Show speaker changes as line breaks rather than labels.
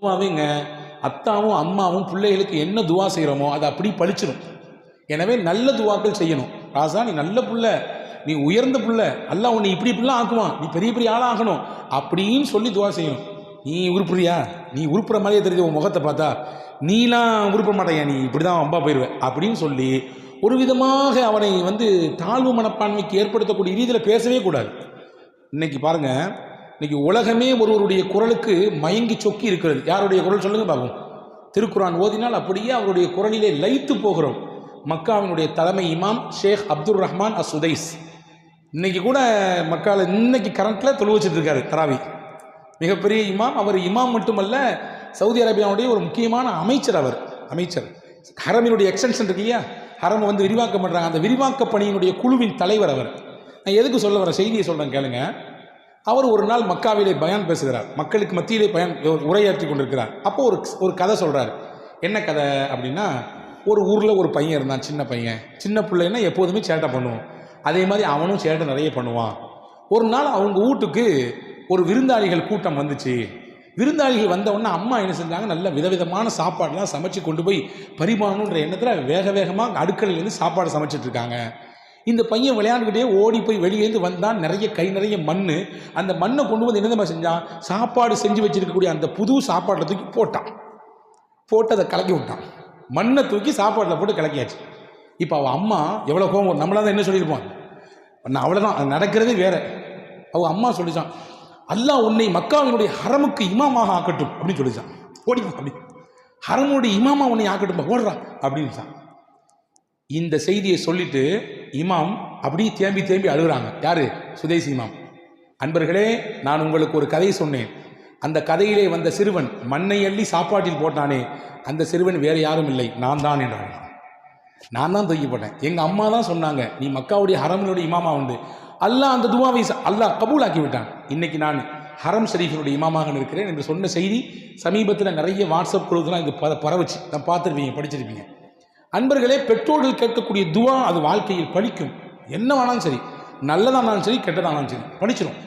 துவாவேங்க அத்தாவும் அம்மாவும் பிள்ளைகளுக்கு என்ன துவா செய்கிறோமோ அதை அப்படி பழிச்சிடும். எனவே நல்ல துவாக்கள் செய்யணும். ராசா நீ நல்ல புள்ள, நீ உயர்ந்த புள்ள, அல்லாஹ் உன்னை இப்படி இப்படிலாம் ஆக்குவான், நீ பெரிய பெரிய ஆளாகணும் அப்படின்னு சொல்லி துவா செய்யணும். நீ உருப்புறியா? நீ உருப்புற மாதிரியே தெரிஞ்ச உன் முகத்தை பார்த்தா நீலாம் உருப்ப மாட்டேயா, நீ இப்படி தான் அம்பா போயிடுவேன் அப்படின்னு சொல்லி ஒரு விதமாக அவனை தாழ்வு மனப்பான்மைக்கு ஏற்படுத்தக்கூடிய ரீதியில் பேசவே கூடாது. இன்னைக்கு பாருங்க, இன்னைக்கு உலகமே ஒருவருடைய குரலுக்கு மயங்கி சொக்கி இருக்கிறது. யாருடைய குரல் சொல்லுங்க பார்ப்போம். திருக்குரான் ஓதினால் அப்படியே அவருடைய குரலிலே லயித்து போகிறோம். மக்காவினுடைய தலைமை இமாம் ஷேக் அப்துல் ரஹ்மான் அசுதைஸ் இன்னைக்கு கூட மக்கால இன்னைக்கு கரண்ட்ல தொழு வச்சுட்டு இருக்காரு தராவி. மிகப்பெரிய இமாம். அவர் இமாம் மட்டுமல்ல, சவுதி அரேபியாவுடைய ஒரு முக்கியமான அமைச்சர். அவர் அமைச்சர். ஹரமினுடைய எக்ஸ்டென்ஷன் இருக்கு இல்லையா, ஹரம் விரிவாக்கம் பண்ணுறாங்க, அந்த விரிவாக்க பணியினுடைய குழுவின் தலைவர் அவர். நான் எதுக்கு சொல்ல வர செய்தியை சொல்கிறேன் கேளுங்க. அவர் ஒரு நாள் மக்காவிலே பயான் பேசுகிறார், மக்களுக்கு மத்தியிலே உரையாற்றி கொண்டிருக்கிறார். அப்போ ஒரு கதை சொல்கிறார். என்ன கதை அப்படின்னா, ஒரு ஊரில் ஒரு பையன் இருந்தான், சின்ன பையன். சின்ன பிள்ளைன்னா எப்போதுமே சேட்டை பண்ணுவோம், அதே மாதிரி அவனும் சேட்டை நிறைய பண்ணுவான். ஒரு நாள் அவங்க வீட்டுக்கு ஒரு விருந்தாளிகள் கூட்டம் வந்துச்சு. விருந்தாளிகள் வந்தவுடனே அம்மா என்ன செஞ்சாங்க, நல்ல விதவிதமான சாப்பாடுலாம் சமைச்சு கொண்டு போய் பரிமாறணுன்ற எண்ணத்தில் வேக வேகமாக அடுக்கலையிலேருந்து சாப்பாடு சமைச்சிட்டு இருக்காங்க. இந்த பையன் விளையாண்டுக்கிட்டே ஓடி போய் வெளியேந்து வந்தான். நிறைய கை நிறைய மண். அந்த மண்ணை கொண்டு வந்து என்ன செஞ்சான், சாப்பாடு செஞ்சு வச்சிருக்கக்கூடிய அந்த புது சாப்பாட்டில் தூக்கி போட்டான். போட்டு அதை கலக்கி விட்டான். மண்ணை தூக்கி சாப்பாட்டில் போட்டு கலக்கியாச்சு. இப்போ அவள் அம்மா எவ்வளோ கோவம், நம்மளால தான் என்ன சொல்லியிருப்போம், அவ்வளோதான், அது நடக்கிறதே வேற. அவள் அம்மா சொல்லிச்சான், அல்லாஹ் உன்னை மக்காவினுடைய ஹரமுக்கு இமாமாக ஆக்கட்டும் அப்படின்னு சொல்லிச்சான். ஓடி அப்படி ஹரமுடைய இமாமா உன்னை ஆக்கட்டும், ஓடுறா அப்படின்னு. இந்த செய்தியை சொல்லிட்டு இமாம் அப்படியே தேம்பி தேம்பி அழுகுறாங்க. யாரு? சுதேசி இமாம். அன்பர்களே, நான் உங்களுக்கு ஒரு கதை சொன்னேன். அந்த கதையிலே வந்த சிறுவன் மண்ணை அள்ளி சாப்பாட்டில் போட்டானே, அந்த சிறுவன் வேறு யாரும் இல்லை, நான் தான் என்றான். நான் தான் தூக்கி போட்டேன். எங்கள் அம்மா தான் சொன்னாங்க, நீ மக்காவுடைய ஹரமினுடைய இமாமா உண்டு. அல்லாஹ் அந்த துவாவை அல்லாஹ் கபூல் ஆக்கி விட்டான். இன்னைக்கு நான் ஹரம் ஷரீஃபினுடைய இமாமாக இருக்கிறேன் என்று சொன்ன செய்தி சமீபத்தில் நிறைய வாட்ஸ்அப் குழுக்கெல்லாம் இது பரவச்சு, நான் பார்த்துருப்பீங்க, படிச்சிருப்பீங்க. அன்பர்களே, பெற்றோர்கள் கேட்கக்கூடிய துவா அது வாழ்க்கையில் பலிக்கும். என்ன வேணாலும் சரி, நல்லதானாலும் சரி, கெட்டதானாலும் சரி, படிச்சிடும்.